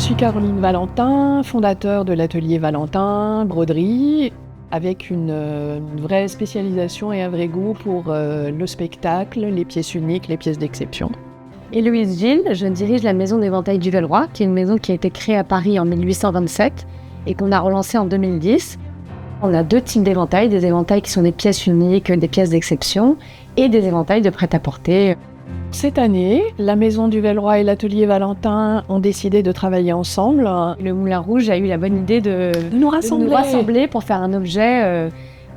suis Caroline Valentin, fondateur de l'atelier Valentin Broderie, avec une vraie spécialisation et un vrai goût pour le spectacle, les pièces uniques, les pièces d'exception. Héloïse Gilles, je dirige la maison d'éventail du Velleroy, qui est une maison qui a été créée à Paris en 1827 et qu'on a relancée en 2010. On a deux types d'éventails, des éventails qui sont des pièces uniques, des pièces d'exception, et des éventails de prêt-à-porter. Cette année, la maison du Velleroy et l'atelier Valentin ont décidé de travailler ensemble. Le Moulin Rouge a eu la bonne idée de nous rassembler pour faire un objet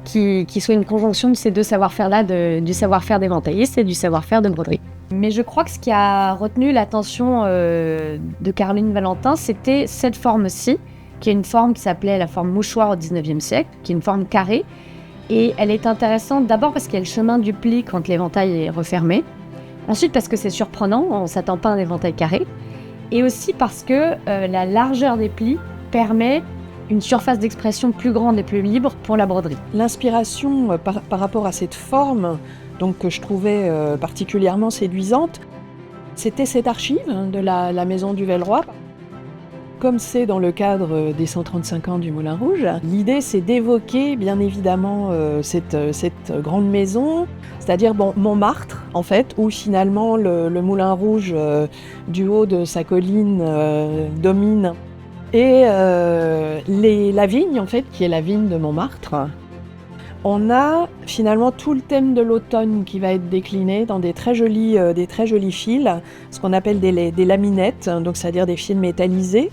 qui soit une conjonction de ces deux savoir-faire-là, du savoir-faire d'éventailliste et du savoir-faire de broderie. Mais je crois que ce qui a retenu l'attention de Caroline Valentin, c'était cette forme-ci, qui est une forme qui s'appelait la forme mouchoir au 19e siècle, qui est une forme carrée. Et elle est intéressante d'abord parce qu'il y a le chemin du pli quand l'éventail est refermé. Ensuite parce que c'est surprenant, on ne s'attend pas à un éventail carré. Et aussi parce que la largeur des plis permet une surface d'expression plus grande et plus libre pour la broderie. L'inspiration par rapport à cette forme, donc, que je trouvais particulièrement séduisante, c'était cette archive de la maison du Velleroy. Comme c'est dans le cadre des 135 ans du Moulin Rouge, l'idée c'est d'évoquer bien évidemment cette grande maison, c'est-à-dire Montmartre en fait, où finalement le Moulin Rouge du haut de sa colline domine, et la vigne en fait, qui est la vigne de Montmartre. On a finalement tout le thème de l'automne qui va être décliné dans des très jolis fils, ce qu'on appelle des laminettes, donc c'est-à-dire des fils métallisés.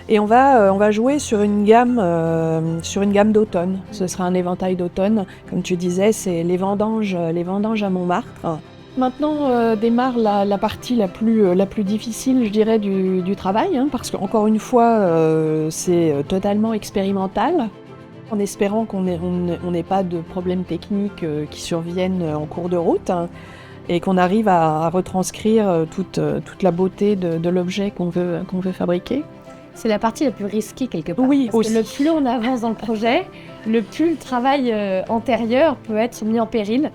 Et on va jouer sur une gamme d'automne. Ce sera un éventail d'automne, comme tu disais, c'est les vendanges à Montmartre. Maintenant démarre la partie la plus difficile, je dirais, du travail, parce qu'encore une fois, c'est totalement expérimental. En espérant qu'on n'ait pas de problèmes techniques qui surviennent en cours de route, et qu'on arrive à retranscrire toute la beauté de l'objet qu'on veut fabriquer. C'est la partie la plus risquée quelque part. Oui, parce que le plus on avance dans le projet, le plus le travail antérieur peut être mis en péril.